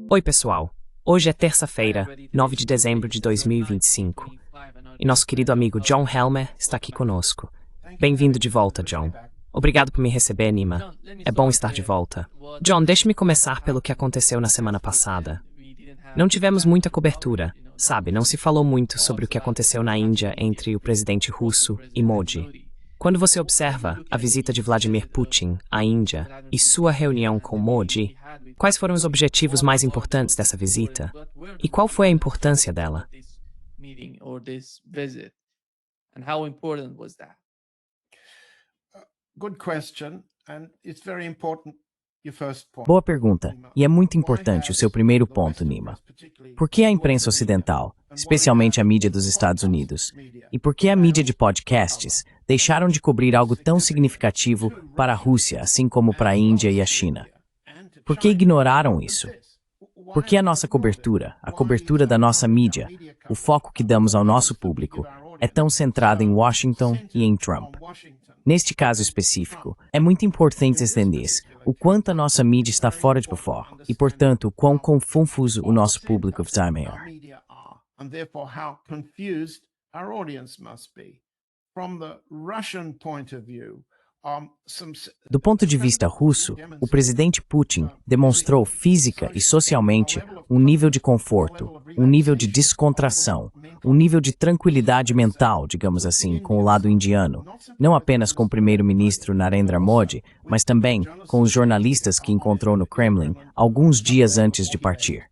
Oi, pessoal. Hoje é terça-feira, 9 de dezembro de 2025, e nosso querido amigo John Helmer está aqui conosco. Bem-vindo de volta, John. Obrigado por me receber, Nima. É bom estar de volta. John, deixe-me começar pelo que aconteceu na semana passada. Não tivemos muita cobertura, sabe? Não se falou muito sobre o que aconteceu na Índia entre o presidente russo e Modi. Quando você observa a visita de Vladimir Putin à Índia e sua reunião com Modi, quais foram os objetivos mais importantes dessa visita? E qual foi a importância dela? Boa pergunta, e é muito importante o seu primeiro ponto, Nima. Por que a imprensa ocidental, especialmente a mídia dos Estados Unidos, e por que a mídia de podcasts deixaram de cobrir algo tão significativo para a Rússia, assim como para a Índia e a China? Por que ignoraram isso? Por que a nossa cobertura, a cobertura da nossa mídia, o foco que damos ao nosso público, é tão centrada em Washington e em Trump? Neste caso específico, é muito importante entender o quanto a nossa mídia está fora de foco e, portanto, o quão confuso o nosso público está maior. Do ponto de vista russo, o presidente Putin demonstrou física e socialmente um nível de conforto, um nível de descontração, um nível de tranquilidade mental, digamos assim, com o lado indiano, não apenas com o primeiro-ministro Narendra Modi, mas também com os jornalistas que encontrou no Kremlin alguns dias antes de partir.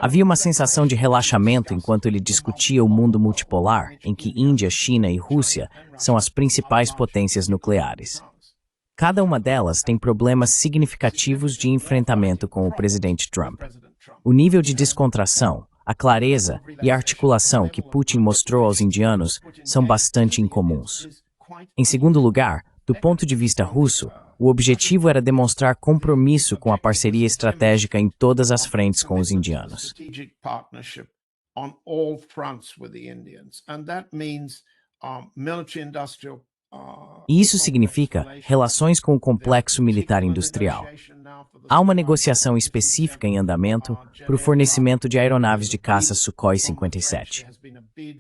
Havia uma sensação de relaxamento enquanto ele discutia o mundo multipolar, em que Índia, China e Rússia são as principais potências nucleares. Cada uma delas tem problemas significativos de enfrentamento com o presidente Trump. O nível de descontração, a clareza e a articulação que Putin mostrou aos indianos são bastante incomuns. Em segundo lugar, do ponto de vista russo, o objetivo era demonstrar compromisso com a parceria estratégica em todas as frentes com os indianos. E isso significa relações com o complexo militar industrial. Há uma negociação específica em andamento para o fornecimento de aeronaves de caça Sukhoi 57.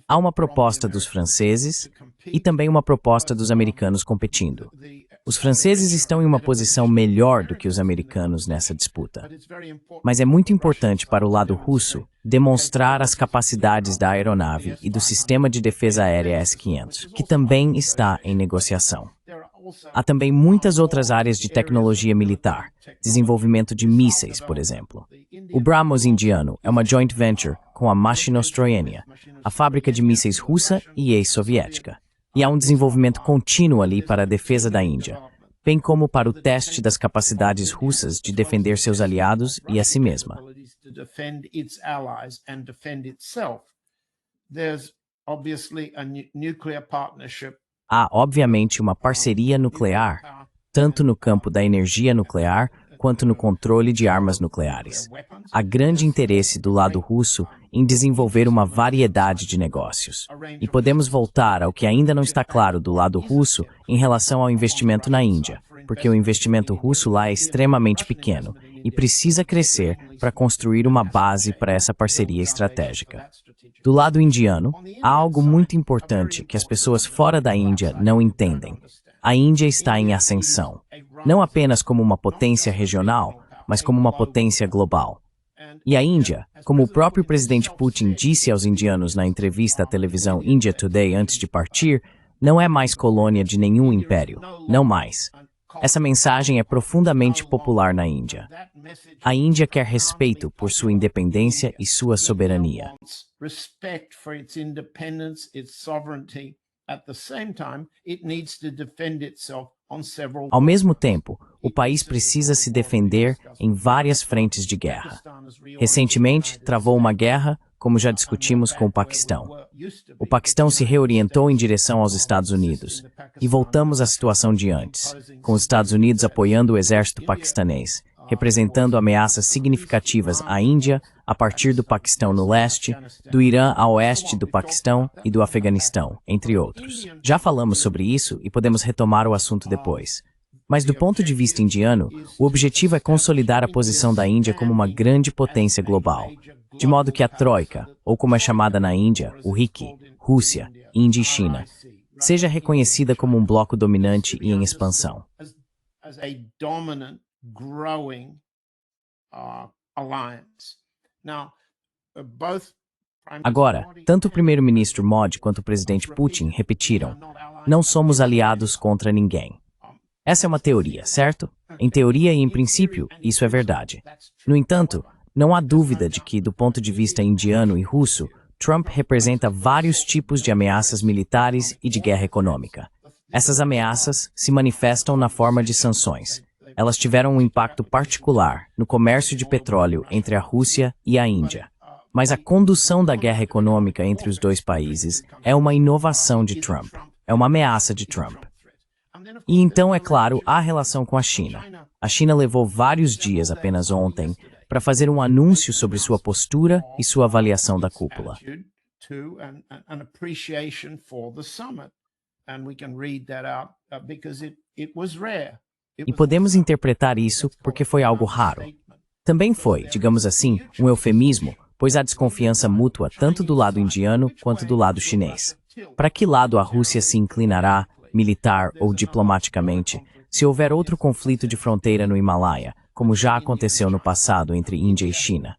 Há uma proposta dos franceses e também uma proposta dos americanos competindo. Os franceses estão em uma posição melhor do que os americanos nessa disputa. Mas é muito importante para o lado russo demonstrar as capacidades da aeronave e do sistema de defesa aérea S-500, que também está em negociação. Há também muitas outras áreas de tecnologia militar, desenvolvimento de mísseis, por exemplo. O BrahMos indiano é uma joint venture com a Mashinostroyenia, a fábrica de mísseis russa e ex-soviética. E há um desenvolvimento contínuo ali para a defesa da Índia, bem como para o teste das capacidades russas de defender seus aliados e a si mesma. Há, obviamente, uma parceria nuclear, tanto no campo da energia nuclear quanto no controle de armas nucleares. Há grande interesse do lado russo em desenvolver uma variedade de negócios. E podemos voltar ao que ainda não está claro do lado russo em relação ao investimento na Índia, porque o investimento russo lá é extremamente pequeno e precisa crescer para construir uma base para essa parceria estratégica. Do lado indiano, há algo muito importante que as pessoas fora da Índia não entendem. A Índia está em ascensão, não apenas como uma potência regional, mas como uma potência global. E a Índia, como o próprio presidente Putin disse aos indianos na entrevista à televisão India Today antes de partir, não é mais colônia de nenhum império, não mais. Essa mensagem é profundamente popular na Índia. A Índia quer respeito por sua independência e sua soberania. Ao mesmo tempo, o país precisa se defender em várias frentes de guerra. Recentemente, travou uma guerra, como já discutimos, com o Paquistão. O Paquistão se reorientou em direção aos Estados Unidos, e voltamos à situação de antes, com os Estados Unidos apoiando o exército paquistanês, representando ameaças significativas à Índia, a partir do Paquistão no leste, do Irã a oeste do Paquistão e do Afeganistão, entre outros. Já falamos sobre isso e podemos retomar o assunto depois. Mas do ponto de vista indiano, o objetivo é consolidar a posição da Índia como uma grande potência global, de modo que a Troika, ou como é chamada na Índia, o RIC, Rússia, Índia e China, seja reconhecida como um bloco dominante e em expansão. Agora, tanto o primeiro-ministro Modi quanto o presidente Putin repetiram: não somos aliados contra ninguém. Essa é uma teoria, certo? Em teoria e em princípio, isso é verdade. No entanto, não há dúvida de que, do ponto de vista indiano e russo, Trump representa vários tipos de ameaças militares e de guerra econômica. Essas ameaças se manifestam na forma de sanções. Elas tiveram um impacto particular no comércio de petróleo entre a Rússia e a Índia. Mas a condução da guerra econômica entre os dois países é uma inovação de Trump, é uma ameaça de Trump. E então, é claro, há a relação com a China. A China levou vários dias apenas ontem para fazer um anúncio sobre sua postura e sua avaliação da cúpula. E podemos interpretar isso porque foi algo raro. Também foi, digamos assim, um eufemismo, pois há desconfiança mútua tanto do lado indiano quanto do lado chinês. Para que lado a Rússia se inclinará, militar ou diplomaticamente, se houver outro conflito de fronteira no Himalaia, como já aconteceu no passado entre Índia e China?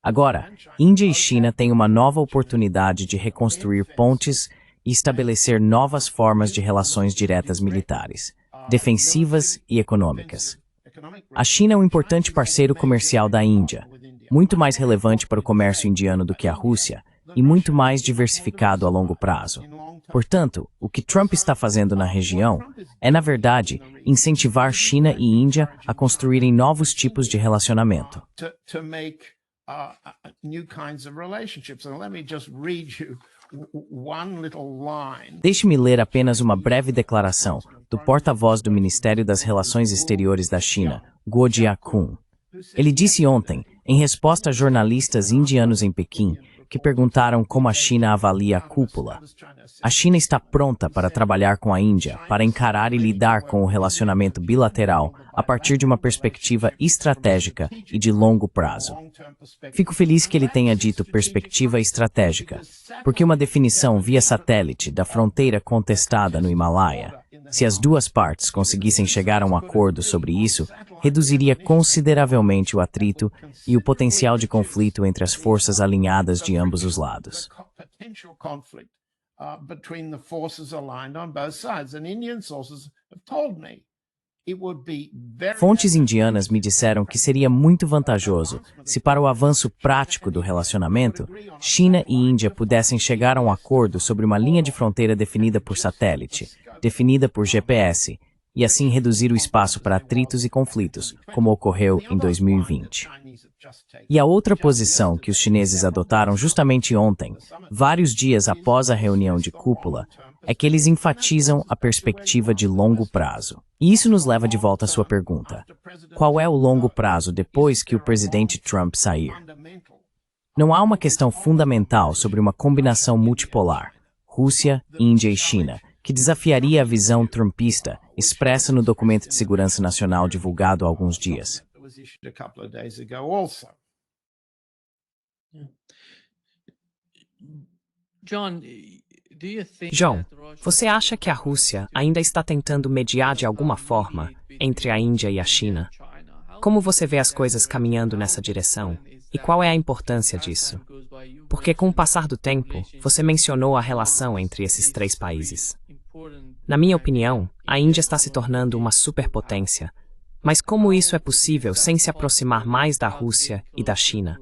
Agora, Índia e China têm uma nova oportunidade de reconstruir pontes e estabelecer novas formas de relações diretas militares, defensivas e econômicas. A China é um importante parceiro comercial da Índia, muito mais relevante para o comércio indiano do que a Rússia e muito mais diversificado a longo prazo. Portanto, o que Trump está fazendo na região é, na verdade, incentivar China e Índia a construírem novos tipos de relacionamento. Deixe-me ler apenas uma breve declaração do porta-voz do Ministério das Relações Exteriores da China, Guo Jiakun. Ele disse ontem, em resposta a jornalistas indianos em Pequim, que perguntaram como a China avalia a cúpula. A China está pronta para trabalhar com a Índia, para encarar e lidar com o relacionamento bilateral a partir de uma perspectiva estratégica e de longo prazo. Fico feliz que ele tenha dito perspectiva estratégica, porque uma definição via satélite da fronteira contestada no Himalaia, se as duas partes conseguissem chegar a um acordo sobre isso, reduziria consideravelmente o atrito e o potencial de conflito entre as forças alinhadas de ambos os lados. Fontes indianas me disseram que seria muito vantajoso se, para o avanço prático do relacionamento, China e Índia pudessem chegar a um acordo sobre uma linha de fronteira definida por satélite, definida por GPS, e assim reduzir o espaço para atritos e conflitos, como ocorreu em 2020. E a outra posição que os chineses adotaram justamente ontem, vários dias após a reunião de cúpula, é que eles enfatizam a perspectiva de longo prazo. E isso nos leva de volta à sua pergunta. Qual é o longo prazo depois que o presidente Trump sair? Não há uma questão fundamental sobre uma combinação multipolar, Rússia, Índia e China, que desafiaria a visão trumpista expressa no documento de segurança nacional divulgado há alguns dias. John, você acha que a Rússia ainda está tentando mediar de alguma forma entre a Índia e a China? Como você vê as coisas caminhando nessa direção? E qual é a importância disso? Porque com o passar do tempo, você mencionou a relação entre esses três países. Na minha opinião, a Índia está se tornando uma superpotência. Mas como isso é possível sem se aproximar mais da Rússia e da China?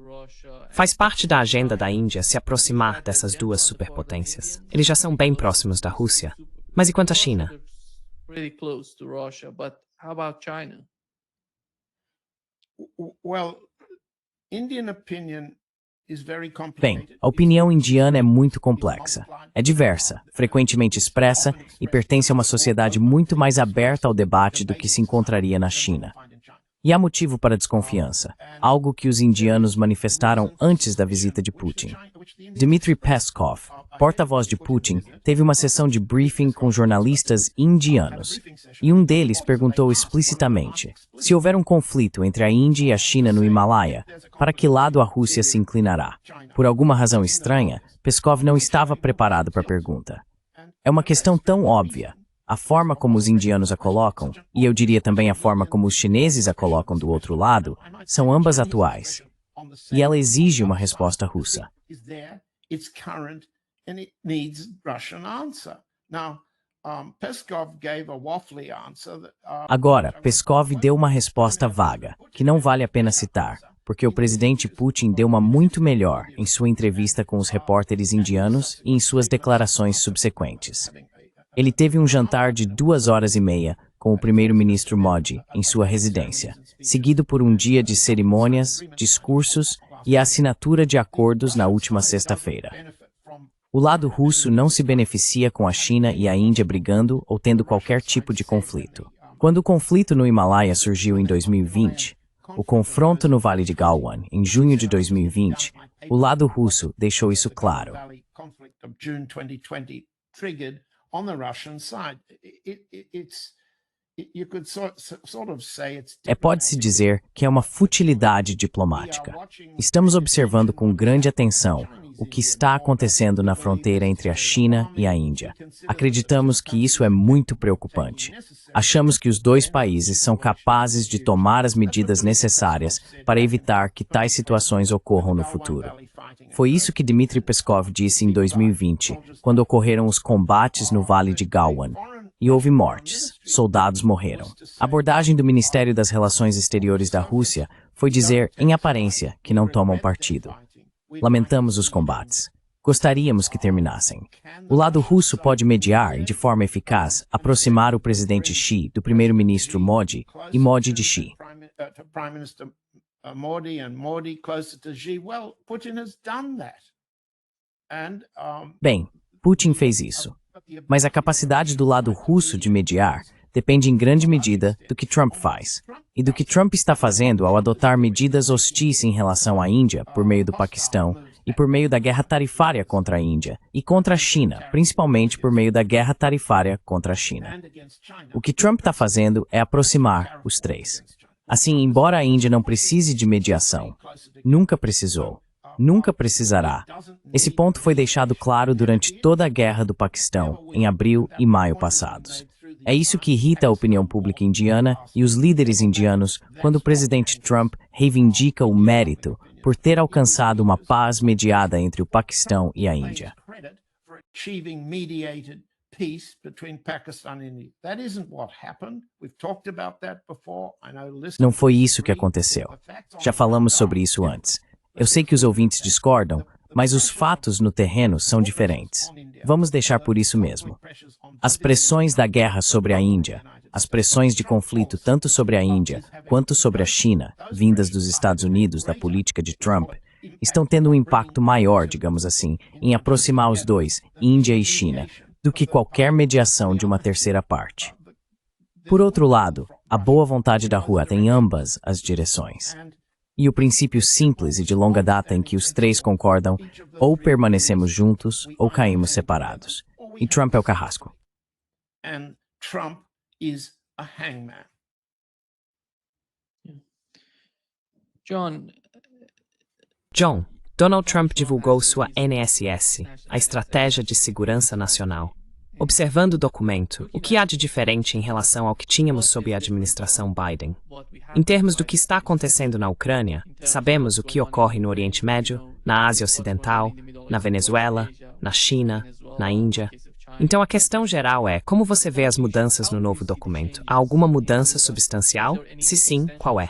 Faz parte da agenda da Índia se aproximar dessas duas superpotências. Eles já são bem próximos da Rússia. Mas e quanto à China? Bem, a opinião indiana é muito complexa. É diversa, frequentemente expressa e pertence a uma sociedade muito mais aberta ao debate do que se encontraria na China. E há motivo para desconfiança, algo que os indianos manifestaram antes da visita de Putin. Dmitry Peskov, porta-voz de Putin, teve uma sessão de briefing com jornalistas indianos. E um deles perguntou explicitamente: se houver um conflito entre a Índia e a China no Himalaia, para que lado a Rússia se inclinará? Por alguma razão estranha, Peskov não estava preparado para a pergunta. É uma questão tão óbvia. A forma como os indianos a colocam, e eu diria também a forma como os chineses a colocam do outro lado, são ambas atuais. E ela exige uma resposta russa. Agora, Peskov deu uma resposta vaga, que não vale a pena citar, porque o presidente Putin deu uma muito melhor em sua entrevista com os repórteres indianos e em suas declarações subsequentes. Ele teve um jantar de 2 horas e meia com o primeiro-ministro Modi em sua residência, seguido por um dia de cerimônias, discursos e a assinatura de acordos na última sexta-feira. O lado russo não se beneficia com a China e a Índia brigando ou tendo qualquer tipo de conflito. Quando o conflito no Himalaia surgiu em 2020, o confronto no Vale de Galwan em junho de 2020, o lado russo deixou isso claro. Pode-se dizer que é uma futilidade diplomática. Estamos observando com grande atenção o que está acontecendo na fronteira entre a China e a Índia. Acreditamos que isso é muito preocupante. Achamos que os dois países são capazes de tomar as medidas necessárias para evitar que tais situações ocorram no futuro. Foi isso que Dmitry Peskov disse em 2020, quando ocorreram os combates no Vale de Galwan. E houve mortes. Soldados morreram. A abordagem do Ministério das Relações Exteriores da Rússia foi dizer, em aparência, que não tomam partido. Lamentamos os combates. Gostaríamos que terminassem. O lado russo pode mediar e, de forma eficaz, aproximar o presidente Xi do primeiro-ministro Modi e Modi de Xi. Bem, Putin fez isso. Mas a capacidade do lado russo de mediar depende em grande medida do que Trump faz, e do que Trump está fazendo ao adotar medidas hostis em relação à Índia, por meio do Paquistão, e por meio da guerra tarifária contra a Índia, e contra a China, principalmente por meio da guerra tarifária contra a China. O que Trump está fazendo é aproximar os três. Assim, embora a Índia não precise de mediação, nunca precisou, nunca precisará. Esse ponto foi deixado claro durante toda a guerra do Paquistão, em abril e maio passados. É isso que irrita a opinião pública indiana e os líderes indianos quando o presidente Trump reivindica o mérito por ter alcançado uma paz mediada entre o Paquistão e a Índia. Não foi isso que aconteceu. Já falamos sobre isso antes. Eu sei que os ouvintes discordam, mas os fatos no terreno são diferentes. Vamos deixar por isso mesmo. As pressões da guerra sobre a Índia, as pressões de conflito tanto sobre a Índia quanto sobre a China, vindas dos Estados Unidos da política de Trump, estão tendo um impacto maior, digamos assim, em aproximar os dois, Índia e China, do que qualquer mediação de uma terceira parte. Por outro lado, a boa vontade da rua tem ambas as direções. E o princípio simples e de longa data em que os três concordam, ou permanecemos juntos ou caímos separados. E Trump é o carrasco. John, Donald Trump divulgou sua NSS, a Estratégia de Segurança Nacional. Observando o documento, o que há de diferente em relação ao que tínhamos sob a administração Biden? Em termos do que está acontecendo na Ucrânia, sabemos o que ocorre no Oriente Médio, na Ásia Ocidental, na Venezuela, na China, na Índia. Então a questão geral é, como você vê as mudanças no novo documento? Há alguma mudança substancial? Se sim, qual é?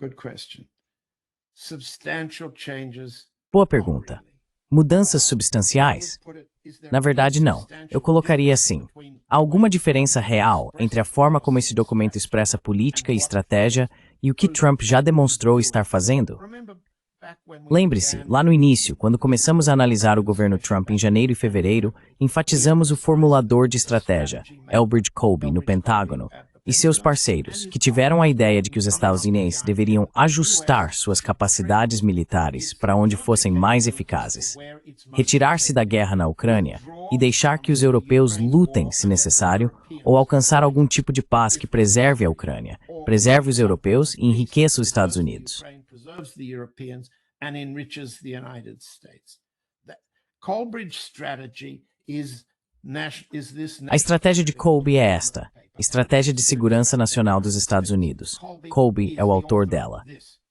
Good question. Boa pergunta. Mudanças substanciais? Na verdade, não. Eu colocaria assim. Há alguma diferença real entre a forma como esse documento expressa política e estratégia e o que Trump já demonstrou estar fazendo? Lembre-se, lá no início, quando começamos a analisar o governo Trump em janeiro e fevereiro, enfatizamos o formulador de estratégia, Elbridge Colby, no Pentágono, e seus parceiros, que tiveram a ideia de que os estadunidenses deveriam ajustar suas capacidades militares para onde fossem mais eficazes, retirar-se da guerra na Ucrânia e deixar que os europeus lutem, se necessário, ou alcançar algum tipo de paz que preserve a Ucrânia, preserve os europeus e enriqueça os Estados Unidos. A estratégia de Colby é esta: Estratégia de Segurança Nacional dos Estados Unidos. Colby é o autor dela.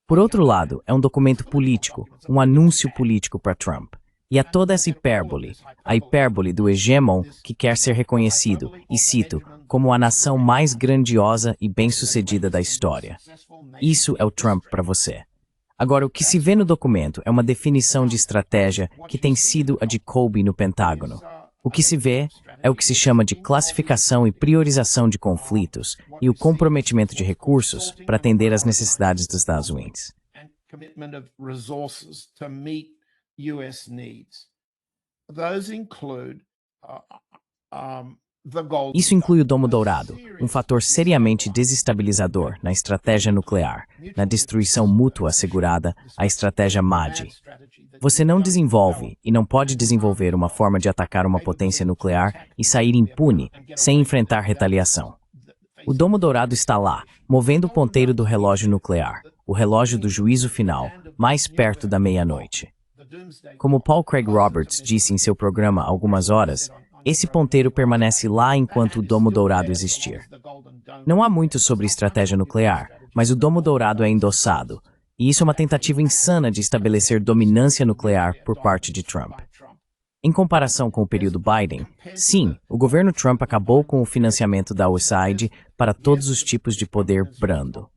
Por outro lado, é um documento político, um anúncio político para Trump. E há toda essa hipérbole, a hipérbole do hegemon que quer ser reconhecido, e cito, como a nação mais grandiosa e bem-sucedida da história. Isso é o Trump para você. Agora, o que se vê no documento é uma definição de estratégia que tem sido a de Colby no Pentágono. O que se vê é o que se chama de classificação e priorização de conflitos e o comprometimento de recursos para atender às necessidades dos Estados Unidos. Isso inclui o Domo Dourado, um fator seriamente desestabilizador na estratégia nuclear, na destruição mútua assegurada, a estratégia MAD. Você não desenvolve e não pode desenvolver uma forma de atacar uma potência nuclear e sair impune, sem enfrentar retaliação. O Domo Dourado está lá, movendo o ponteiro do relógio nuclear, o relógio do juízo final, mais perto da meia-noite. Como Paul Craig Roberts disse em seu programa há algumas horas, esse ponteiro permanece lá enquanto o Domo Dourado existir. Não há muito sobre estratégia nuclear, mas o Domo Dourado é endossado, e isso é uma tentativa insana de estabelecer dominância nuclear por parte de Trump. Em comparação com o período Biden, sim, o governo Trump acabou com o financiamento da USAID para todos os tipos de poder brando.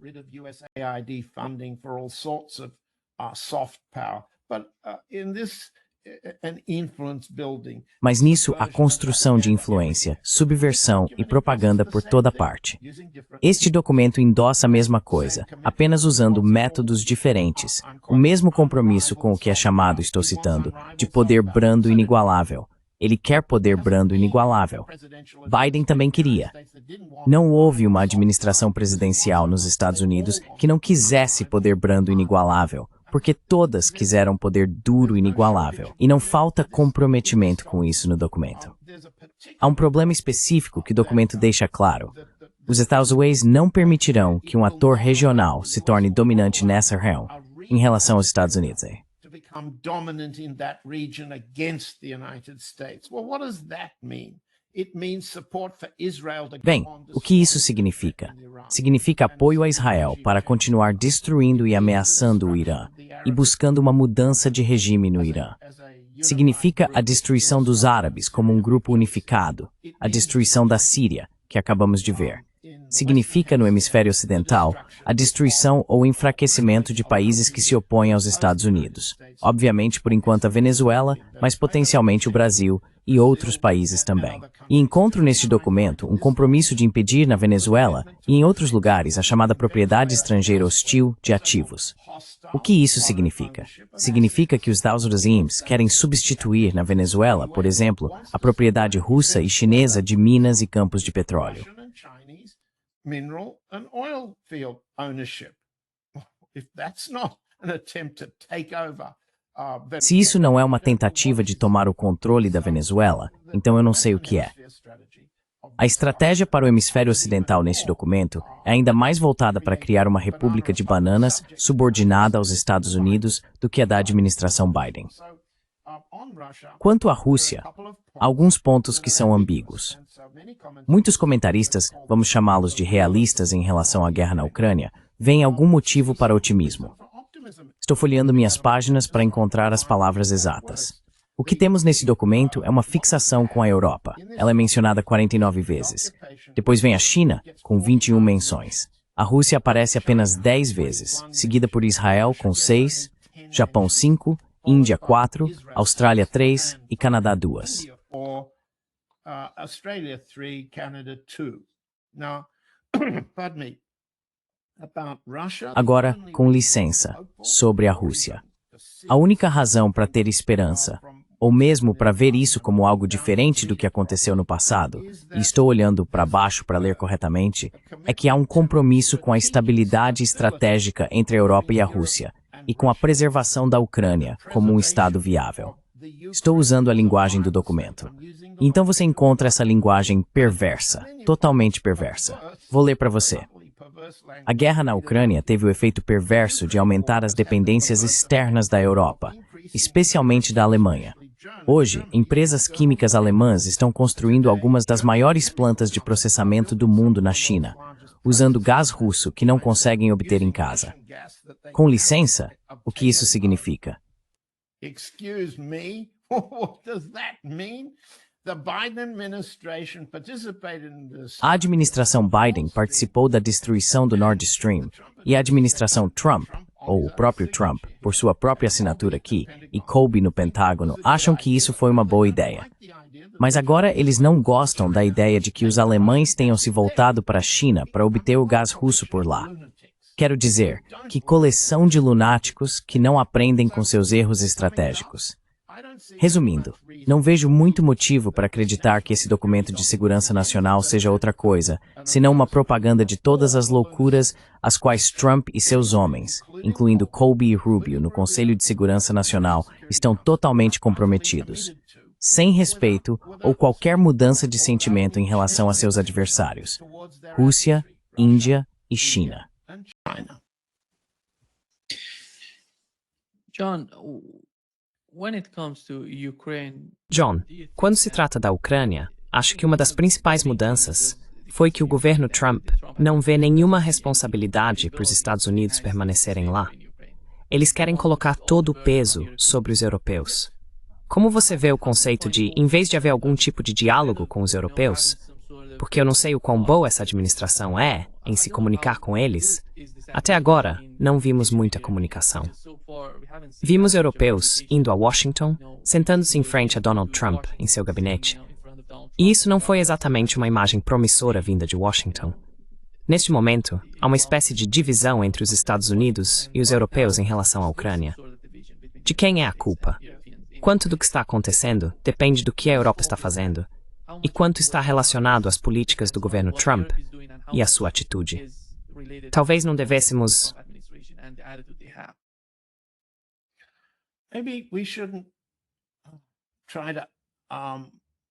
Mas nisso há construção de influência, subversão e propaganda por toda parte. Este documento endossa a mesma coisa, apenas usando métodos diferentes, o mesmo compromisso com o que é chamado, estou citando, de poder brando inigualável. Ele quer poder brando inigualável. Biden também queria. Não houve uma administração presidencial nos Estados Unidos que não quisesse poder brando inigualável, porque todas quiseram poder duro e inigualável, e não falta comprometimento com isso no documento. Há um problema específico que o documento deixa claro. Os Estados Unidos não permitirão que um ator regional se torne dominante nessa região em relação aos Estados Unidos. Bem, o que isso significa? Significa apoio a Israel para continuar destruindo e ameaçando o Irã e buscando uma mudança de regime no Irã. Significa a destruição dos árabes como um grupo unificado, a destruição da Síria, que acabamos de ver. Significa, no hemisfério ocidental, a destruição ou enfraquecimento de países que se opõem aos Estados Unidos. Obviamente, por enquanto, a Venezuela, mas potencialmente o Brasil e outros países também. E encontro neste documento um compromisso de impedir na Venezuela e em outros lugares a chamada propriedade estrangeira hostil de ativos. O que isso significa? Significa que os Estados Unidos querem substituir na Venezuela, por exemplo, a propriedade russa e chinesa de minas e campos de petróleo. Mineral and oil field ownership. If that's not an attempt to take over, Se isso não é uma tentativa de tomar o controle da Venezuela, então eu não sei o que é. A estratégia para o hemisfério ocidental neste documento é ainda mais voltada para criar uma república de bananas subordinada aos Estados Unidos do que a da administração Biden. Quanto à Rússia, há alguns pontos que são ambíguos. Muitos comentaristas, vamos chamá-los de realistas em relação à guerra na Ucrânia, veem algum motivo para otimismo. Estou folheando minhas páginas para encontrar as palavras exatas. O que temos nesse documento é uma fixação com a Europa. Ela é mencionada 49 vezes. Depois vem a China, com 21 menções. A Rússia aparece apenas 10 vezes, seguida por Israel com 6, Japão 5, Índia 4, Austrália 3 e Canadá 2. Australia 3, Canada 2. Now, pardon me. Agora, com licença, sobre a Rússia. A única razão para ter esperança, ou mesmo para ver isso como algo diferente do que aconteceu no passado, e estou olhando para baixo para ler corretamente, é que há um compromisso com a estabilidade estratégica entre a Europa e a Rússia, e com a preservação da Ucrânia como um Estado viável. Estou usando a linguagem do documento. Então você encontra essa linguagem perversa, totalmente perversa. Vou ler para você. A guerra na Ucrânia teve o efeito perverso de aumentar as dependências externas da Europa, especialmente da Alemanha. Hoje, empresas químicas alemãs estão construindo algumas das maiores plantas de processamento do mundo na China, usando gás russo que não conseguem obter em casa. Com licença, o que isso significa? Excuse me, what does that mean? The Biden administration participated in this. A administração Biden participou da destruição do Nord Stream, e a administração Trump, ou o próprio Trump, por sua própria assinatura aqui, e Kobe no Pentágono, acham que isso foi uma boa ideia. Mas agora eles não gostam da ideia de que os alemães tenham se voltado para a China para obter o gás russo por lá. Quero dizer, que coleção de lunáticos que não aprendem com seus erros estratégicos. Resumindo, não vejo muito motivo para acreditar que esse documento de segurança nacional seja outra coisa, senão uma propaganda de todas as loucuras às quais Trump e seus homens, incluindo Kobe e Rubio no Conselho de Segurança Nacional, estão totalmente comprometidos, sem respeito ou qualquer mudança de sentimento em relação a seus adversários, Rússia, Índia e China. John, quando se trata da Ucrânia, acho que uma das principais mudanças foi que o governo Trump não vê nenhuma responsabilidade para os Estados Unidos permanecerem lá. Eles querem colocar todo o peso sobre os europeus. Como você vê o conceito de, em vez de haver algum tipo de diálogo com os europeus, porque eu não sei o quão boa essa administração é em se comunicar com eles, até agora não vimos muita comunicação. Vimos europeus indo a Washington, sentando-se em frente a Donald Trump em seu gabinete. E isso não foi exatamente uma imagem promissora vinda de Washington. Neste momento, há uma espécie de divisão entre os Estados Unidos e os europeus em relação à Ucrânia. De quem é a culpa? Quanto do que está acontecendo depende do que a Europa está fazendo, e quanto está relacionado às políticas do governo Trump e à sua atitude. Talvez não devêssemos... Maybe we shouldn't try to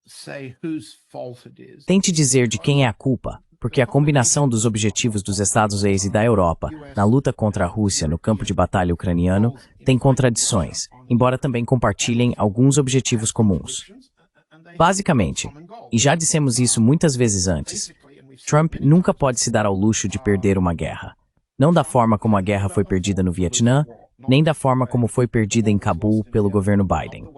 say whose fault it is. Tente dizer de quem é a culpa, porque a combinação dos objetivos dos Estados Unidos e da Europa na luta contra a Rússia no campo de batalha ucraniano tem contradições, embora também compartilhem alguns objetivos comuns. Basicamente, e já dissemos isso muitas vezes antes, Trump nunca pode se dar ao luxo de perder uma guerra. Não da forma como a guerra foi perdida no Vietnã, nem da forma como foi perdida em Cabul pelo governo Biden.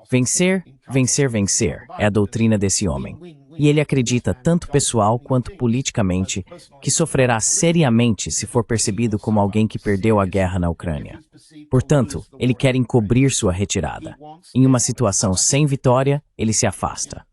Vencer, vencer, vencer é a doutrina desse homem. E ele acredita, tanto pessoal quanto politicamente, que sofrerá seriamente se for percebido como alguém que perdeu a guerra na Ucrânia. Portanto, ele quer encobrir sua retirada. Em uma situação sem vitória, ele se afasta.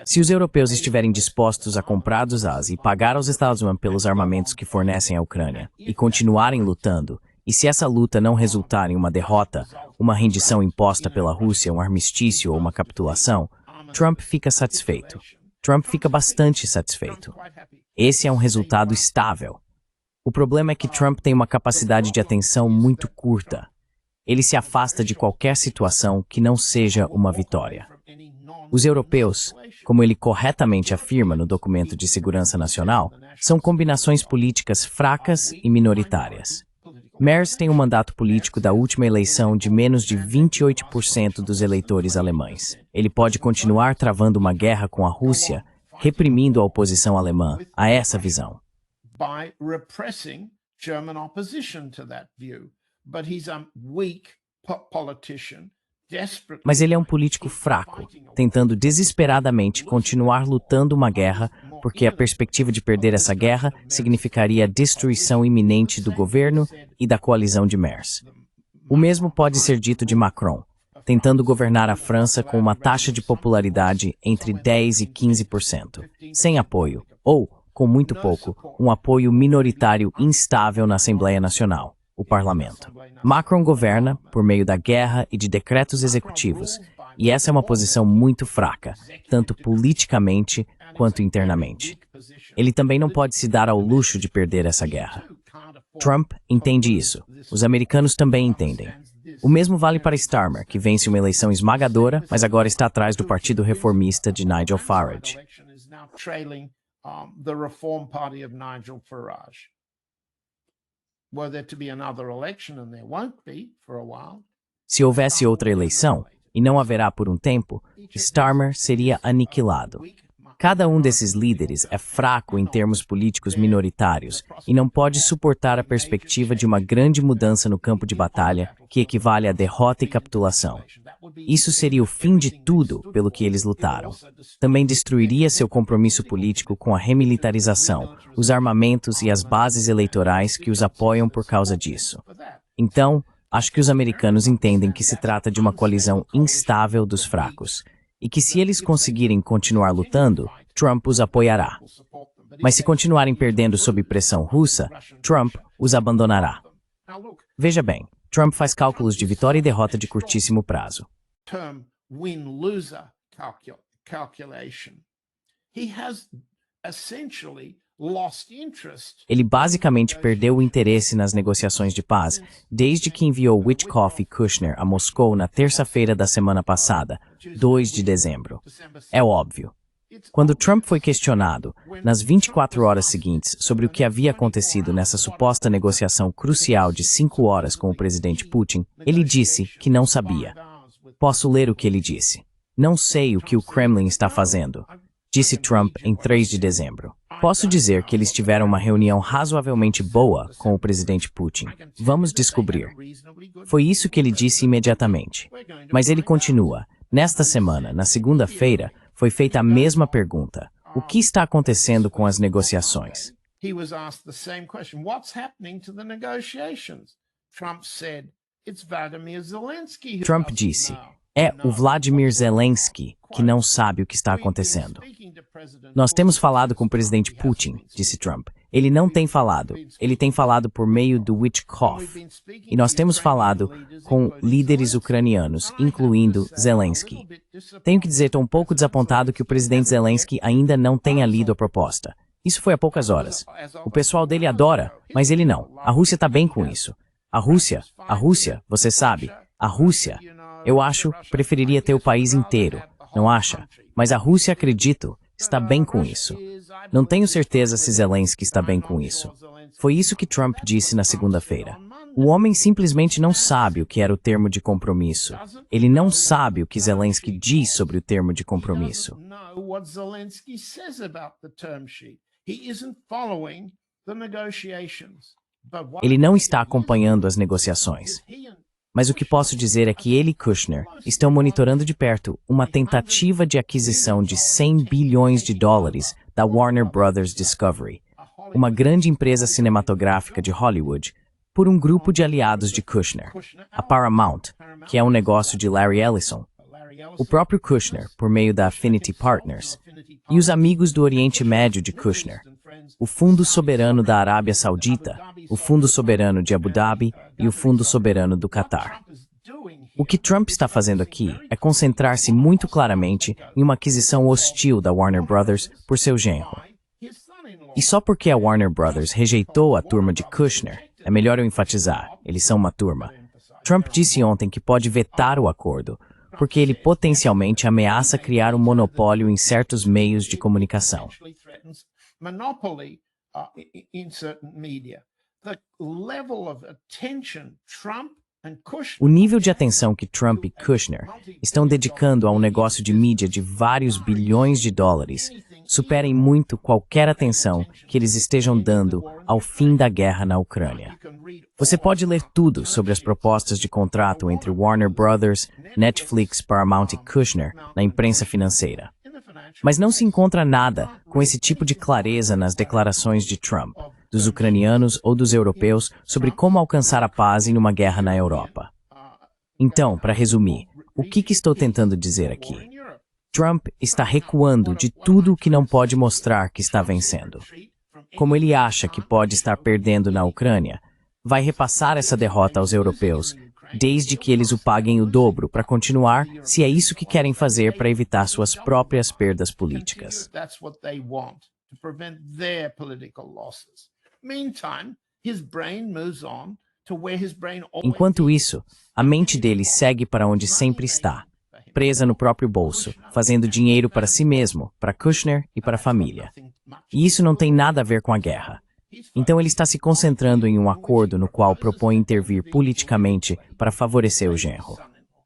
Se os europeus estiverem dispostos a comprar dos AS e pagar aos Estados Unidos pelos armamentos que fornecem à Ucrânia, e continuarem lutando, e se essa luta não resultar em uma derrota, uma rendição imposta pela Rússia, um armistício ou uma capitulação, Trump fica satisfeito. Trump fica bastante satisfeito. Esse é um resultado estável. O problema é que Trump tem uma capacidade de atenção muito curta. Ele se afasta de qualquer situação que não seja uma vitória. Os europeus, como ele corretamente afirma no documento de segurança nacional, são combinações políticas fracas e minoritárias. Merz tem um mandato político da última eleição de menos de 28% dos eleitores alemães. Ele pode continuar travando uma guerra com a Rússia, reprimindo a oposição alemã a essa visão. Mas ele é um político fraco, tentando desesperadamente continuar lutando uma guerra, porque a perspectiva de perder essa guerra significaria a destruição iminente do governo e da coalizão de Merz. O mesmo pode ser dito de Macron. tentando governar a França com uma taxa de popularidade entre 10% e 15%, sem apoio, ou, com muito pouco, um apoio minoritário instável na Assembleia Nacional, o parlamento. Macron governa por meio da guerra e de decretos executivos, e essa é uma posição muito fraca, tanto politicamente quanto internamente. Ele também não pode se dar ao luxo de perder essa guerra. Trump entende isso. Os americanos também entendem. O mesmo vale para Starmer, que vence uma eleição esmagadora, mas agora está atrás do Partido Reformista de Nigel Farage. Se houvesse outra eleição, e não haverá por um tempo, Starmer seria aniquilado. Cada um desses líderes é fraco em termos políticos minoritários e não pode suportar a perspectiva de uma grande mudança no campo de batalha, que equivale a derrota e capitulação. Isso seria o fim de tudo pelo que eles lutaram. Também destruiria seu compromisso político com a remilitarização, os armamentos e as bases eleitorais que os apoiam por causa disso. Então, acho que os americanos entendem que se trata de uma coalizão instável dos fracos, e que se eles conseguirem continuar lutando, Trump os apoiará. Mas se continuarem perdendo sob pressão russa, Trump os abandonará. Veja bem, Trump faz cálculos de vitória e derrota de curtíssimo prazo. Ele basicamente perdeu o interesse nas negociações de paz desde que enviou Witkoff e Kushner a Moscou na terça-feira da semana passada, 2 de dezembro. É óbvio. Quando Trump foi questionado, nas 24 horas seguintes, sobre o que havia acontecido nessa suposta negociação crucial de 5 horas com o presidente Putin, ele disse que não sabia. Posso ler o que ele disse. Não sei o que o Kremlin está fazendo, disse Trump em 3 de dezembro. Posso dizer que eles tiveram uma reunião razoavelmente boa com o presidente Putin. Vamos descobrir. Foi isso que ele disse imediatamente. Mas ele continua. Nesta semana, na segunda-feira, foi feita a mesma pergunta. O que está acontecendo com as negociações? Trump disse, é o Vladimir Zelensky que não sabe o que está acontecendo. Nós temos falado com o presidente Putin, disse Trump. Ele não tem falado. Ele tem falado por meio do Witkoff. E nós temos falado com líderes ucranianos, incluindo Zelensky. Tenho que dizer, estou um pouco desapontado que o presidente Zelensky ainda não tenha lido a proposta. Isso foi há poucas horas. O pessoal dele adora, mas ele não. A Rússia está bem com isso. A Rússia, você sabe, a Rússia, eu acho, preferiria ter o país inteiro, não acha? Mas a Rússia, acredito, está bem com isso. Não tenho certeza se Zelensky está bem com isso. Foi isso que Trump disse na segunda-feira. O homem simplesmente não sabe o que era o termo de compromisso. Ele não sabe o que Zelensky diz sobre o termo de compromisso. Ele não está acompanhando as negociações. Mas o que posso dizer é que ele e Kushner estão monitorando de perto uma tentativa de aquisição de 100 bilhões de dólares da Warner Brothers Discovery, uma grande empresa cinematográfica de Hollywood, por um grupo de aliados de Kushner, a Paramount, que é um negócio de Larry Ellison, o próprio Kushner, por meio da Affinity Partners, e os amigos do Oriente Médio de Kushner, o Fundo Soberano da Arábia Saudita, o Fundo Soberano de Abu Dhabi e o Fundo Soberano do Catar. O que Trump está fazendo aqui é concentrar-se muito claramente em uma aquisição hostil da Warner Brothers por seu genro. E só porque a Warner Brothers rejeitou a turma de Kushner, é melhor eu enfatizar, eles são uma turma. Trump disse ontem que pode vetar o acordo, porque ele potencialmente ameaça criar um monopólio em certos meios de comunicação. O nível de atenção que Trump e Kushner estão dedicando a um negócio de mídia de vários bilhões de dólares supera em muito qualquer atenção que eles estejam dando ao fim da guerra na Ucrânia. Você pode ler tudo sobre as propostas de contrato entre Warner Brothers, Netflix, Paramount e Kushner na imprensa financeira. Mas não se encontra nada com esse tipo de clareza nas declarações de Trump, dos ucranianos ou dos europeus sobre como alcançar a paz em uma guerra na Europa. Então, para resumir, O que estou tentando dizer aqui? Trump está recuando de tudo o que não pode mostrar que está vencendo. Como ele acha que pode estar perdendo na Ucrânia, vai repassar essa derrota aos europeus, desde que eles o paguem o dobro para continuar, se é isso que querem fazer para evitar suas próprias perdas políticas. Enquanto isso, a mente dele segue para onde sempre está, presa no próprio bolso, fazendo dinheiro para si mesmo, para Kushner e para a família. E isso não tem nada a ver com a guerra. Então ele está se concentrando em um acordo no qual propõe intervir politicamente para favorecer o genro.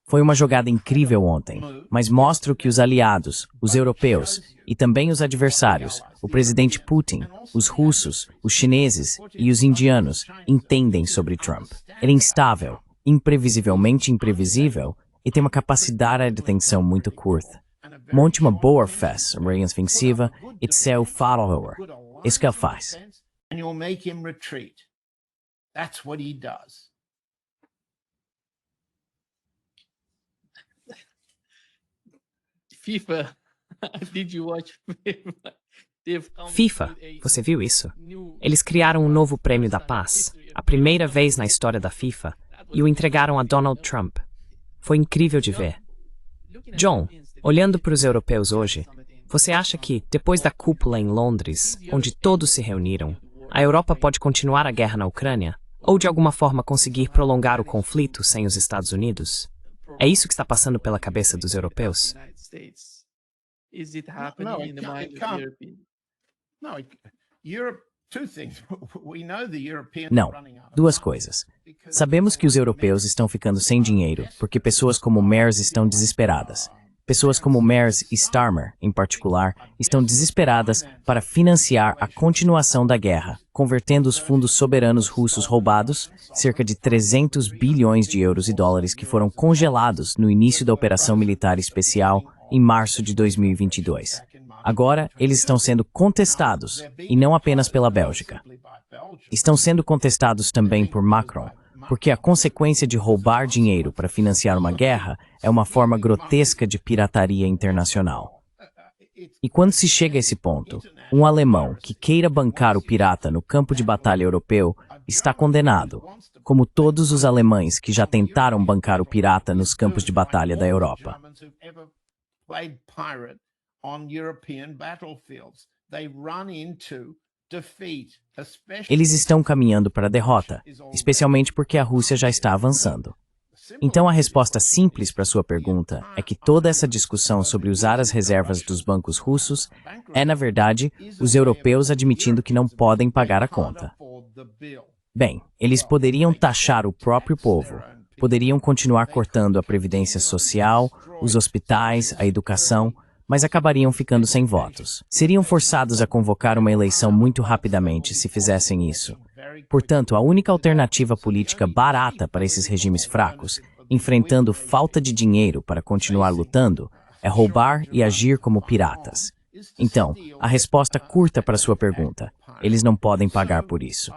Foi uma jogada incrível ontem, mas mostra o que os aliados, os europeus e também os adversários, o presidente Putin, os russos, os chineses e os indianos, entendem sobre Trump. Ele é instável, imprevisivelmente imprevisível e tem uma capacidade de atenção muito curta. Monte uma boa festa ofensiva e seu follower. Isso que ele faz. And you'll make him retreat. That's what he does. FIFA. Did you watch FIFA? FIFA, você viu isso? Eles criaram um novo prêmio da paz, a primeira vez na história da FIFA, e o entregaram a Donald Trump. Foi incrível de ver. John, olhando para os europeus hoje, você acha que, depois da cúpula em Londres, onde todos se reuniram, a Europa pode continuar a guerra na Ucrânia? Ou de alguma forma conseguir prolongar o conflito sem os Estados Unidos? É isso que está passando pela cabeça dos europeus? Não, duas coisas. Sabemos que os europeus estão ficando sem dinheiro porque pessoas como Merz estão desesperadas. Pessoas como Merz e Starmer, em particular, estão desesperadas para financiar a continuação da guerra, convertendo os fundos soberanos russos roubados, cerca de 300 bilhões de euros e dólares que foram congelados no início da operação militar especial em março de 2022. Agora, eles estão sendo contestados, e não apenas pela Bélgica. Estão sendo contestados também por Macron, porque a consequência de roubar dinheiro para financiar uma guerra é uma forma grotesca de pirataria internacional. E quando se chega a esse ponto, um alemão que queira bancar o pirata no campo de batalha europeu está condenado, como todos os alemães que já tentaram bancar o pirata nos campos de batalha da Europa. Eles estão caminhando para a derrota, especialmente porque a Rússia já está avançando. Então a resposta simples para sua pergunta é que toda essa discussão sobre usar as reservas dos bancos russos é, na verdade, os europeus admitindo que não podem pagar a conta. Bem, eles poderiam taxar o próprio povo, poderiam continuar cortando a previdência social, os hospitais, a educação, mas acabariam ficando sem votos. Seriam forçados a convocar uma eleição muito rapidamente se fizessem isso. Portanto, a única alternativa política barata para esses regimes fracos, enfrentando falta de dinheiro para continuar lutando, é roubar e agir como piratas. Então, a resposta curta para sua pergunta: eles não podem pagar por isso.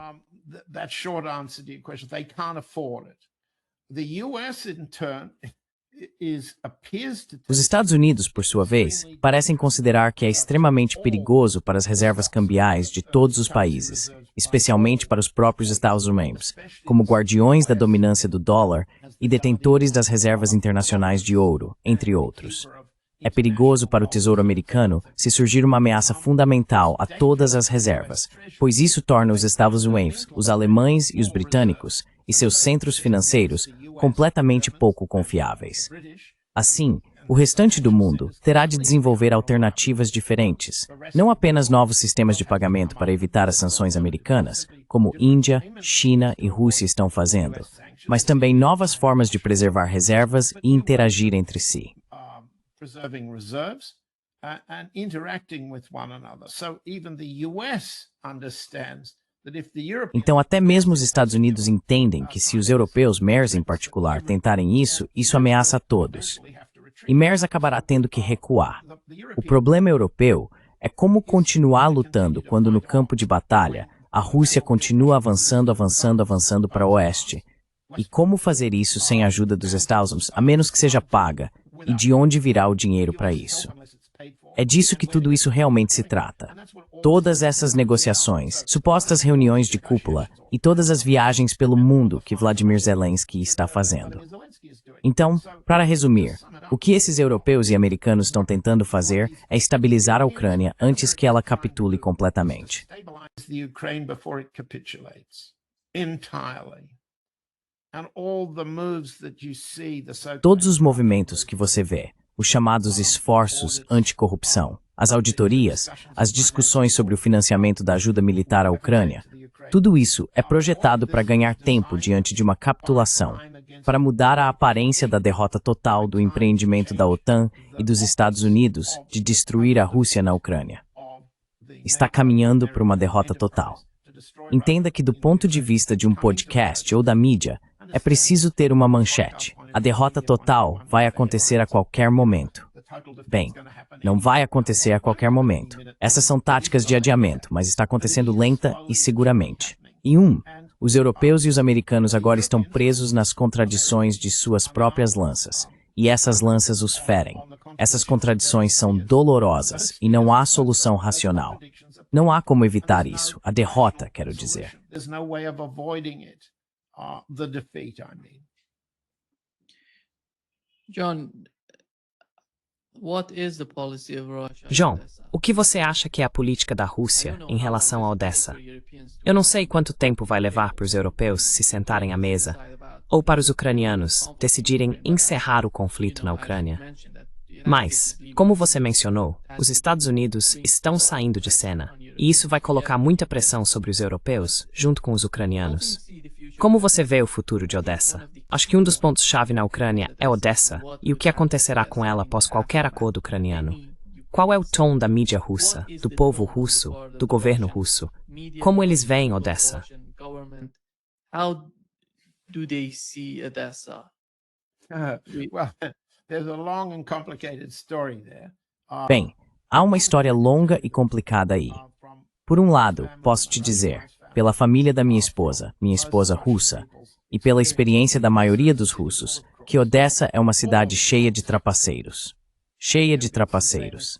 Os Estados Unidos, por sua vez, parecem considerar que é extremamente perigoso para as reservas cambiais de todos os países, especialmente para os próprios Estados-membros, como guardiões da dominância do dólar e detentores das reservas internacionais de ouro, entre outros. É perigoso para o Tesouro Americano se surgir uma ameaça fundamental a todas as reservas, pois isso torna os Estados-Unidos, os alemães e os britânicos, e seus centros financeiros completamente pouco confiáveis. Assim, o restante do mundo terá de desenvolver alternativas diferentes, não apenas novos sistemas de pagamento para evitar as sanções americanas, como Índia, China e Rússia estão fazendo, mas também novas formas de preservar reservas e interagir entre si. Então, até mesmo os Estados Unidos entendem que se os europeus, Merz em particular, tentarem isso, isso ameaça a todos. E Merz acabará tendo que recuar. O problema europeu é como continuar lutando quando no campo de batalha a Rússia continua avançando para o oeste. E como fazer isso sem a ajuda dos Estados Unidos, a menos que seja paga? E de onde virá o dinheiro para isso? É disso que tudo isso realmente se trata. Todas essas negociações, supostas reuniões de cúpula e todas as viagens pelo mundo que Vladimir Zelensky está fazendo. Então, para resumir, o que esses europeus e americanos estão tentando fazer é estabilizar a Ucrânia antes que ela capitule completamente. Todos os movimentos que você vê, os chamados esforços anticorrupção, as auditorias, as discussões sobre o financiamento da ajuda militar à Ucrânia, tudo isso é projetado para ganhar tempo diante de uma capitulação, para mudar a aparência da derrota total do empreendimento da OTAN e dos Estados Unidos de destruir a Rússia na Ucrânia. Está caminhando para uma derrota total. Entenda que do ponto de vista de um podcast ou da mídia, é preciso ter uma manchete. A derrota total vai acontecer a qualquer momento. Bem, não vai acontecer a qualquer momento. Essas são táticas de adiamento, mas está acontecendo lenta e seguramente. E os europeus e os americanos agora estão presos nas contradições de suas próprias lanças. E essas lanças os ferem. Essas contradições são dolorosas e não há solução racional. Não há como evitar isso. A derrota, quero dizer. John, o que você acha que é a política da Rússia em relação a Odessa? Eu não sei quanto tempo vai levar para os europeus se sentarem à mesa, ou para os ucranianos decidirem encerrar o conflito na Ucrânia. Mas, como você mencionou, os Estados Unidos estão saindo de cena, e isso vai colocar muita pressão sobre os europeus, junto com os ucranianos. Como você vê o futuro de Odessa? Acho que um dos pontos-chave na Ucrânia é Odessa, e o que acontecerá com ela após qualquer acordo ucraniano. Qual é o tom da mídia russa, do povo russo, do governo russo? Como eles veem Odessa? Bem, há uma história longa e complicada aí. Por um lado, posso te dizer, pela família da minha esposa russa, e pela experiência da maioria dos russos, que Odessa é uma cidade cheia de trapaceiros. Cheia de trapaceiros.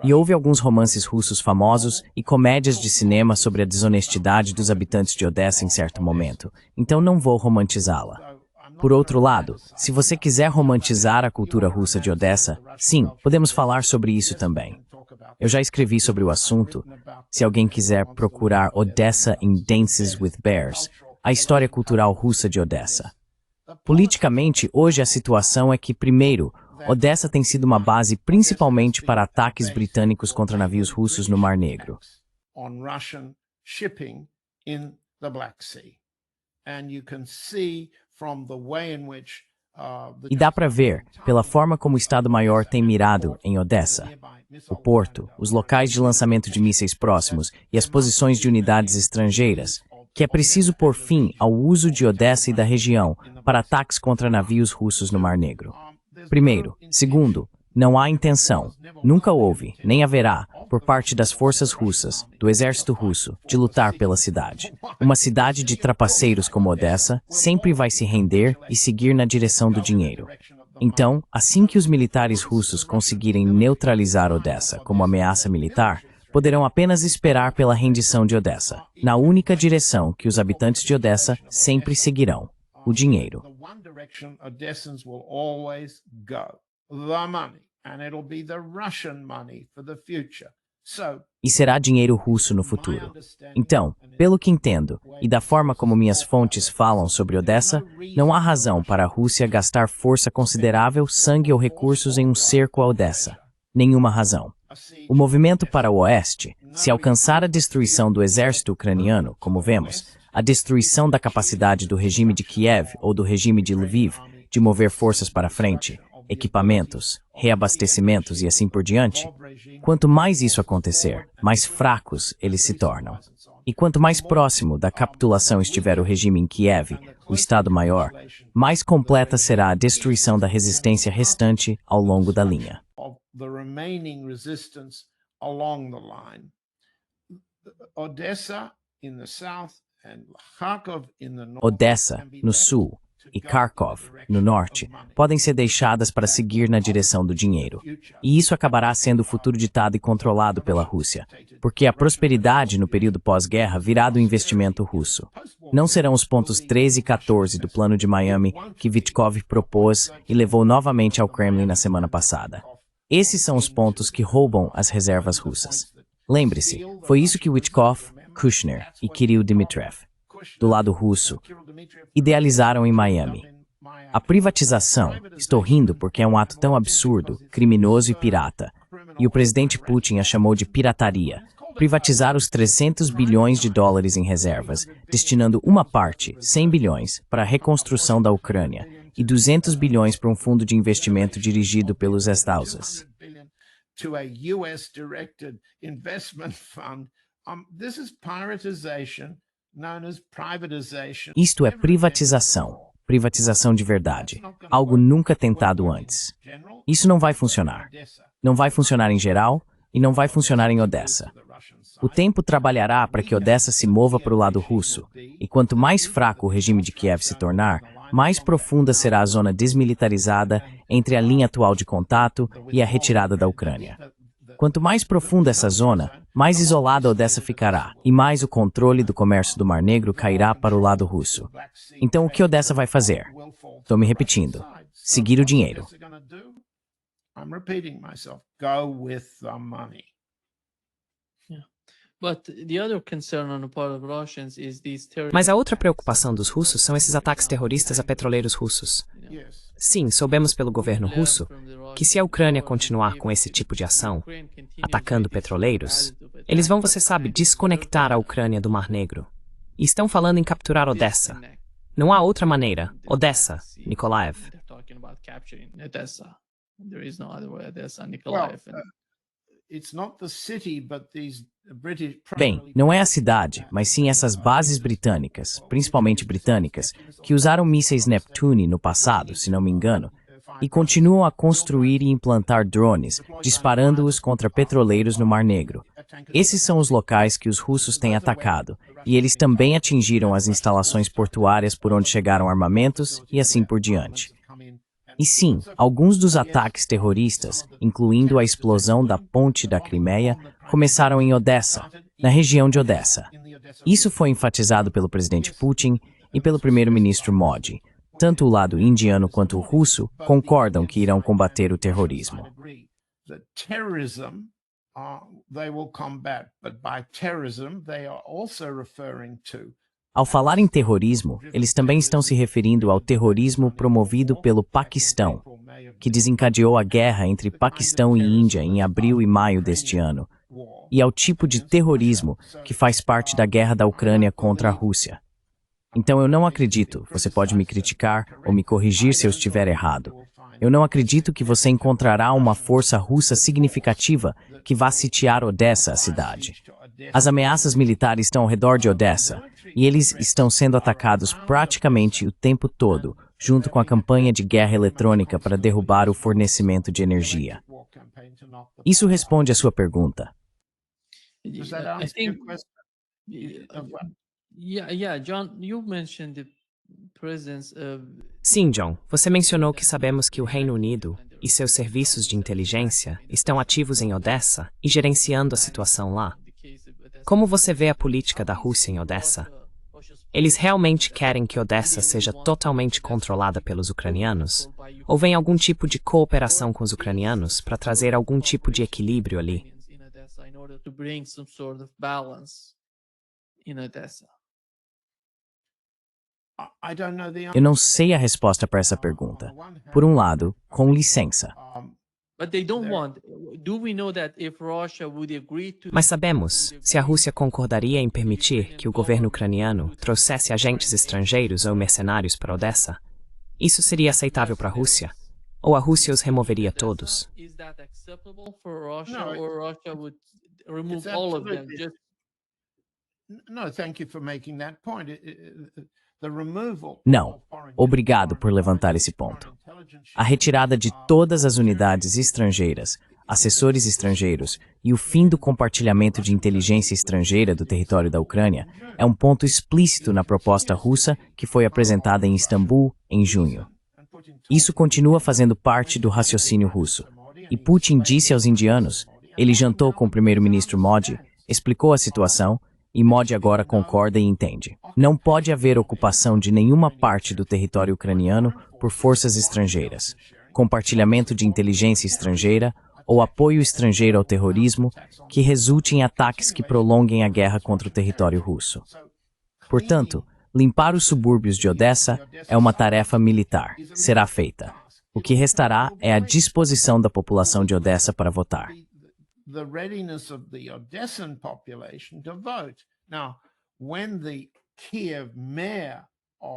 E houve alguns romances russos famosos e comédias de cinema sobre a desonestidade dos habitantes de Odessa em certo momento, então não vou romantizá-la. Por outro lado, se você quiser romantizar a cultura russa de Odessa, sim, podemos falar sobre isso também. Eu já escrevi sobre o assunto. Se alguém quiser procurar Odessa in Dances with Bears, a história cultural russa de Odessa. Politicamente, hoje a situação é que, primeiro, Odessa tem sido uma base principalmente para ataques britânicos contra navios russos no Mar Negro. E dá para ver, pela forma como o Estado-Maior tem mirado em Odessa, o porto, os locais de lançamento de mísseis próximos e as posições de unidades estrangeiras, que é preciso pôr fim ao uso de Odessa e da região para ataques contra navios russos no Mar Negro. Primeiro. Segundo, não há intenção, nunca houve, nem haverá, por parte das forças russas, do exército russo, de lutar pela cidade. Uma cidade de trapaceiros como Odessa sempre vai se render e seguir na direção do dinheiro. Então, assim que os militares russos conseguirem neutralizar Odessa como ameaça militar, poderão apenas esperar pela rendição de Odessa, na única direção que os habitantes de Odessa sempre seguirão: o dinheiro. E será dinheiro russo no futuro. Então, pelo que entendo, e da forma como minhas fontes falam sobre Odessa, não há razão para a Rússia gastar força considerável, sangue ou recursos em um cerco a Odessa. Nenhuma razão. O movimento para o oeste, se alcançar a destruição do exército ucraniano, como vemos, a destruição da capacidade do regime de Kiev ou do regime de Lviv de mover forças para frente, equipamentos, reabastecimentos e assim por diante, quanto mais isso acontecer, mais fracos eles se tornam. E quanto mais próximo da capitulação estiver o regime em Kiev, o Estado-Maior, mais completa será a destruição da resistência restante ao longo da linha. Odessa, no sul, e Kharkov, no norte, podem ser deixadas para seguir na direção do dinheiro. E isso acabará sendo o futuro ditado e controlado pela Rússia, porque a prosperidade no período pós-guerra virá do investimento russo. Não serão os pontos 13 e 14 do Plano de Miami que Vitkov propôs e levou novamente ao Kremlin na semana passada. Esses são os pontos que roubam as reservas russas. Lembre-se, foi isso que Witkoff, Kushner e Kirill Dmitriev, do lado russo, idealizaram em Miami. A privatização, estou rindo porque é um ato tão absurdo, criminoso e pirata, e o presidente Putin a chamou de pirataria. Privatizar os 300 bilhões de dólares em reservas, destinando uma parte, 100 bilhões, para a reconstrução da Ucrânia e 200 bilhões para um fundo de investimento dirigido pelos Estados. To a US-directed investment fund. This is privatization, known as privatization. Isto é privatização de verdade, algo nunca tentado antes. Isso não vai funcionar. Não vai funcionar em geral e não vai funcionar em Odessa. O tempo trabalhará para que Odessa se mova para o lado russo, e quanto mais fraco o regime de Kiev se tornar, mais profunda será a zona desmilitarizada entre a linha atual de contato e a retirada da Ucrânia. Quanto mais profunda essa zona, mais isolada Odessa ficará, e mais o controle do comércio do Mar Negro cairá para o lado russo. Então o que Odessa vai fazer? Estou me repetindo. Seguir o dinheiro. Mas a outra preocupação dos russos são esses ataques terroristas a petroleiros russos. Sim, soubemos pelo governo russo que se a Ucrânia continuar com esse tipo de ação, atacando petroleiros, eles vão, você sabe, desconectar a Ucrânia do Mar Negro. E estão falando em capturar Odessa. Não há outra maneira. Odessa, Nikolaev. Bem, não é a cidade, mas sim essas bases britânicas, principalmente britânicas, que usaram mísseis Neptune no passado, se não me engano, e continuam a construir e implantar drones, disparando-os contra petroleiros no Mar Negro. Esses são os locais que os russos têm atacado, e eles também atingiram as instalações portuárias por onde chegaram armamentos e assim por diante. E sim, alguns dos ataques terroristas, incluindo a explosão da ponte da Crimeia, começaram em Odessa, na região de Odessa. Isso foi enfatizado pelo presidente Putin e pelo primeiro-ministro Modi. Tanto o lado indiano quanto o russo concordam que irão combater o terrorismo. Ao falar em terrorismo, eles também estão se referindo ao terrorismo promovido pelo Paquistão, que desencadeou a guerra entre Paquistão e Índia em abril e maio deste ano, e ao tipo de terrorismo que faz parte da guerra da Ucrânia contra a Rússia. Então eu não acredito, você pode me criticar ou me corrigir se eu estiver errado. Eu não acredito que você encontrará uma força russa significativa que vá sitiar Odessa, a cidade. As ameaças militares estão ao redor de Odessa, e eles estão sendo atacados praticamente o tempo todo, junto com a campanha de guerra eletrônica para derrubar o fornecimento de energia. Isso responde à sua pergunta. Sim, John, você mencionou que sabemos que o Reino Unido e seus serviços de inteligência estão ativos em Odessa e gerenciando a situação lá. Como você vê a política da Rússia em Odessa? Eles realmente querem que Odessa seja totalmente controlada pelos ucranianos? Ou vem algum tipo de cooperação com os ucranianos para trazer algum tipo de equilíbrio ali? Eu não sei a resposta para essa pergunta. Por um lado, com licença. Mas sabemos se a Rússia concordaria em permitir que o governo ucraniano trouxesse agentes estrangeiros ou mercenários para Odessa? Isso seria aceitável para a Rússia? Ou a Rússia os removeria todos? Não. Obrigado por levantar esse ponto. A retirada de todas as unidades estrangeiras, assessores estrangeiros e o fim do compartilhamento de inteligência estrangeira do território da Ucrânia é um ponto explícito na proposta russa que foi apresentada em Istambul em junho. Isso continua fazendo parte do raciocínio russo. E Putin disse aos indianos, ele jantou com o primeiro-ministro Modi, explicou a situação, e Modi agora concorda e entende. Não pode haver ocupação de nenhuma parte do território ucraniano por forças estrangeiras, compartilhamento de inteligência estrangeira ou apoio estrangeiro ao terrorismo que resulte em ataques que prolonguem a guerra contra o território russo. Portanto, limpar os subúrbios de Odessa é uma tarefa militar. Será feita. O que restará é a disposição da população de Odessa para votar. The readiness of the Odessan population to vote. Now, when the Kiev mayor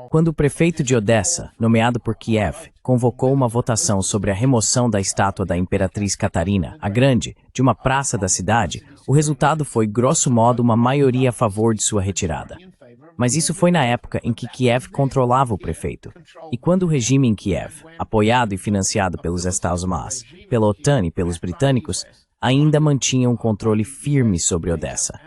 Quando o prefeito de Odessa, nomeado por Kiev, convocou uma votação sobre a remoção da estátua da Imperatriz Catarina, a Grande, de uma praça da cidade, o resultado foi, grosso modo, uma maioria a favor de sua retirada. Mas isso foi na época em que Kiev controlava o prefeito. E quando o regime em Kiev, apoiado e financiado pelos Estados Unidos, pela OTAN e pelos britânicos, ainda mantinha um controle firme sobre Odessa.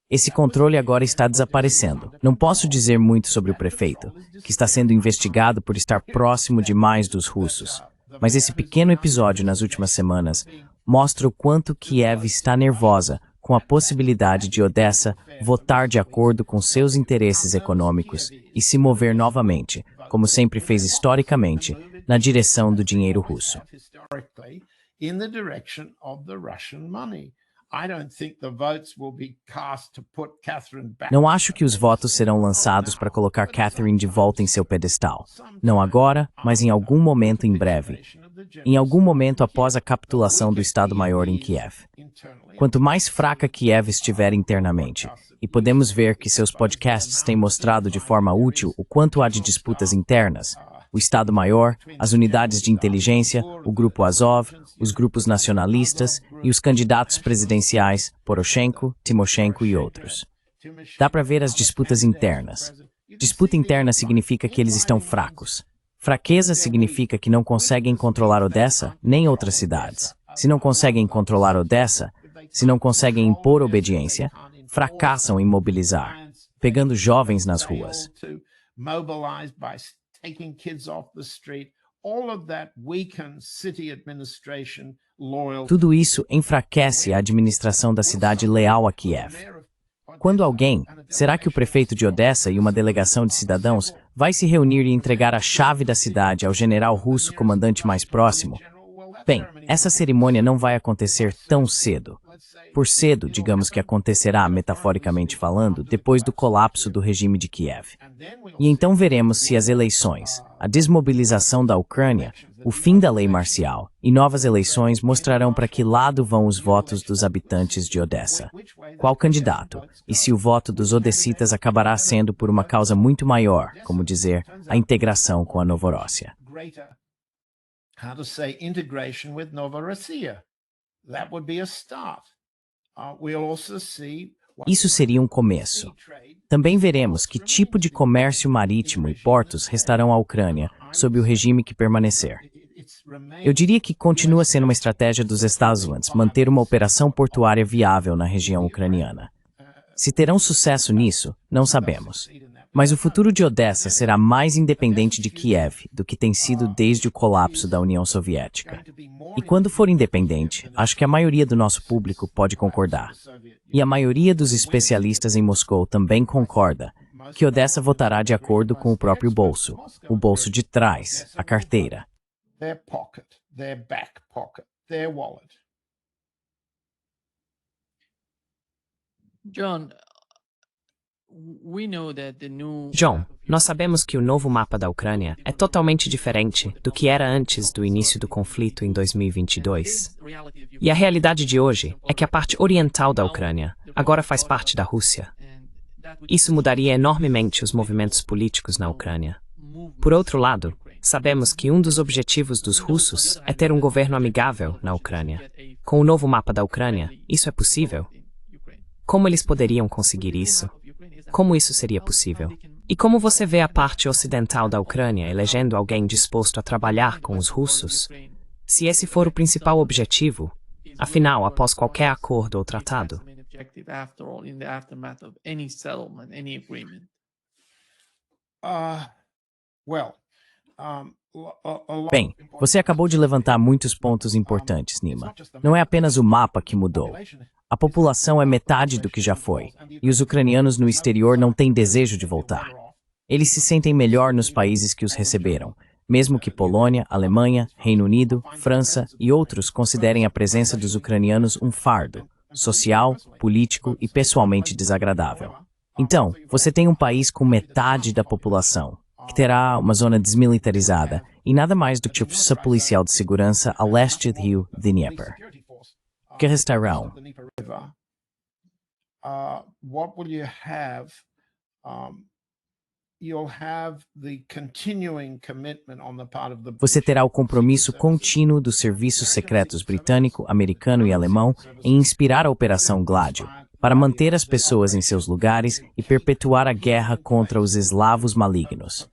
Esse controle agora está desaparecendo. Não posso dizer muito sobre o prefeito, que está sendo investigado por estar próximo demais dos russos. Mas esse pequeno episódio nas últimas semanas mostra o quanto Kiev está nervosa com a possibilidade de Odessa votar de acordo com seus interesses econômicos e se mover novamente, como sempre fez historicamente, na direção do dinheiro russo. Não acho que os votos serão lançados para colocar Catherine de volta em seu pedestal. Não agora, mas em algum momento em breve. Em algum momento após a capitulação do Estado-Maior em Kiev. Quanto mais fraca Kiev estiver internamente, e podemos ver que seus podcasts têm mostrado de forma útil o quanto há de disputas internas, o Estado-Maior, as unidades de inteligência, o Grupo Azov, os grupos nacionalistas e os candidatos presidenciais, Poroshenko, Timoshenko e outros. Dá para ver as disputas internas. Disputa interna significa que eles estão fracos. Fraqueza significa que não conseguem controlar Odessa nem outras cidades. Se não conseguem controlar Odessa, se não conseguem impor obediência, fracassam em mobilizar, pegando jovens nas ruas. Taking kids off the street, all of that weakens city administration loyal. Tudo isso enfraquece a administração da cidade leal a Kiev. Quando alguém, será que o prefeito de Odessa e uma delegação de cidadãos vai se reunir e entregar a chave da cidade ao general russo comandante mais próximo? Bem, essa cerimônia não vai acontecer tão cedo. Por cedo, digamos que acontecerá, metaforicamente falando, depois do colapso do regime de Kiev. E então veremos se as eleições, a desmobilização da Ucrânia, o fim da lei marcial e novas eleições mostrarão para que lado vão os votos dos habitantes de Odessa. Qual candidato? E se o voto dos odessitas acabará sendo por uma causa muito maior, como dizer, a integração com a Novorossia. How to say integration with Novorossiya. That would be a start. We'll also see Isso seria um começo. Também veremos que tipo de comércio marítimo e portos restarão à Ucrânia sob o regime que permanecer. Eu diria que continua sendo uma estratégia dos Estados Unidos manter uma operação portuária viável na região ucraniana. Se terão sucesso nisso, não sabemos. Mas o futuro de Odessa será mais independente de Kiev do que tem sido desde o colapso da União Soviética. E quando for independente, acho que a maioria do nosso público pode concordar. E a maioria dos especialistas em Moscou também concorda que Odessa votará de acordo com o próprio bolso, o bolso de trás, a carteira. their pocket, their back pocket, their wallet. John, we know that the new John, nós sabemos que o novo mapa da Ucrânia é totalmente diferente do que era antes do início do conflito em 2022. E a realidade de hoje é que a parte oriental da Ucrânia agora faz parte da Rússia. Isso mudaria enormemente os movimentos políticos na Ucrânia. Por outro lado, sabemos que um dos objetivos dos russos é ter um governo amigável na Ucrânia. Com o novo mapa da Ucrânia, isso é possível? Como eles poderiam conseguir isso? Como isso seria possível? E como você vê a parte ocidental da Ucrânia elegendo alguém disposto a trabalhar com os russos? Se esse for o principal objetivo, afinal, após qualquer acordo ou tratado, Bem, você acabou de levantar muitos pontos importantes, Nima. Não é apenas o mapa que mudou. A população é metade do que já foi, e os ucranianos no exterior não têm desejo de voltar. Eles se sentem melhor nos países que os receberam, mesmo que Polônia, Alemanha, Reino Unido, França e outros considerem a presença dos ucranianos um fardo, social, político e pessoalmente desagradável. Então, você tem um país com metade da população, que terá uma zona desmilitarizada e nada mais do que força policial de segurança a leste do rio Dnieper. Que restarão? What will you have? You'll have the continuing commitment on the part of the Você terá o compromisso contínuo dos serviços secretos britânico, americano e alemão em inspirar a Operação Gladio, para manter as pessoas em seus lugares e perpetuar a guerra contra os eslavos malignos.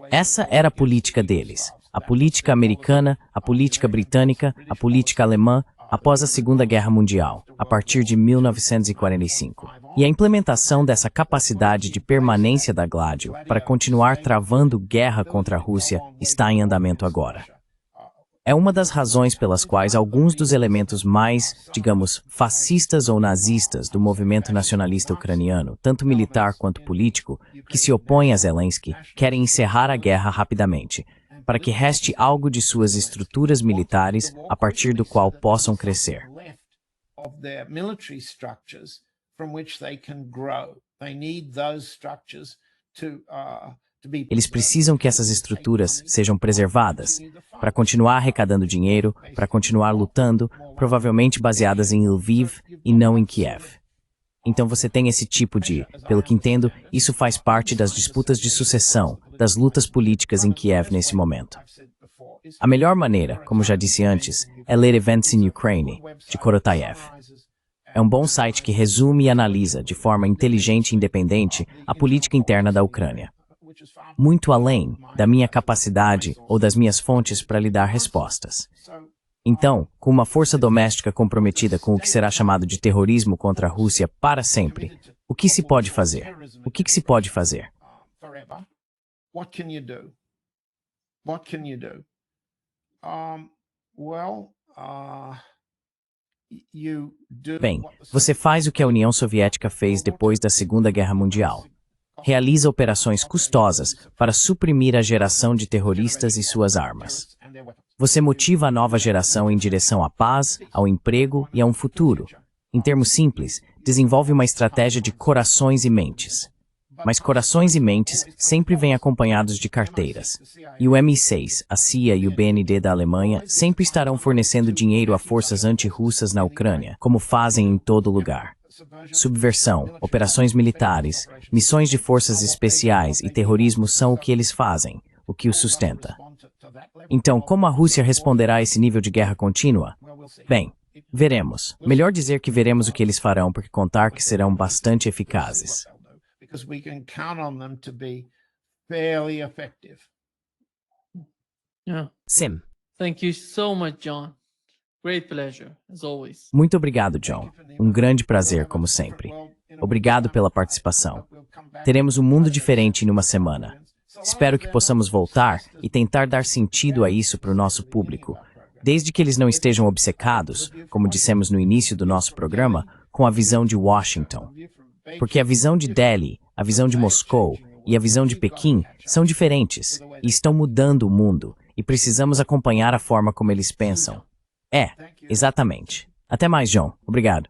Essa era a política deles. A política americana, a política britânica, a política alemã, após a Segunda Guerra Mundial, a partir de 1945. E a implementação dessa capacidade de permanência da Gladio para continuar travando guerra contra a Rússia está em andamento agora. É uma das razões pelas quais alguns dos elementos mais, digamos, fascistas ou nazistas do movimento nacionalista ucraniano, tanto militar quanto político, que se opõem a Zelensky, querem encerrar a guerra rapidamente, para que reste algo de suas estruturas militares a partir do qual possam crescer. Eles precisam que essas estruturas sejam preservadas para continuar arrecadando dinheiro, para continuar lutando, provavelmente baseadas em Lviv e não em Kiev. Então você tem esse tipo de, pelo que entendo, isso faz parte das disputas de sucessão, das lutas políticas em Kiev nesse momento. A melhor maneira, como já disse antes, é ler Events in Ukraine, de Korotayev. É um bom site que resume e analisa, de forma inteligente e independente, a política interna da Ucrânia. Muito além da minha capacidade ou das minhas fontes para lhe dar respostas. Então, com uma força doméstica comprometida com o que será chamado de terrorismo contra a Rússia para sempre, o que se pode fazer? O que se pode fazer? Bem, você faz o que a União Soviética fez depois da Segunda Guerra Mundial. Realiza operações custosas para suprimir a geração de terroristas e suas armas. Você motiva a nova geração em direção à paz, ao emprego e a um futuro. Em termos simples, desenvolve uma estratégia de corações e mentes. Mas corações e mentes sempre vêm acompanhados de carteiras. E o MI6, a CIA e o BND da Alemanha sempre estarão fornecendo dinheiro a forças anti-russas na Ucrânia, como fazem em todo lugar. Subversão, operações militares, missões de forças especiais e terrorismo são o que eles fazem, o que os sustenta. Então, como a Rússia responderá a esse nível de guerra contínua? Bem, veremos. Melhor dizer que veremos o que eles farão, porque contar que serão bastante eficazes. Sim. Thank you so much, John. Great pleasure, as always. Muito obrigado, John. Um grande prazer, como sempre. Obrigado pela participação. Teremos um mundo diferente em uma semana. Espero que possamos voltar e tentar dar sentido a isso para o nosso público, desde que eles não estejam obcecados, como dissemos no início do nosso programa, com a visão de Washington. Porque a visão de Delhi, a visão de Moscou e a visão de Pequim são diferentes e estão mudando o mundo, e precisamos acompanhar a forma como eles pensam. Exatamente. Até mais, John. Obrigado.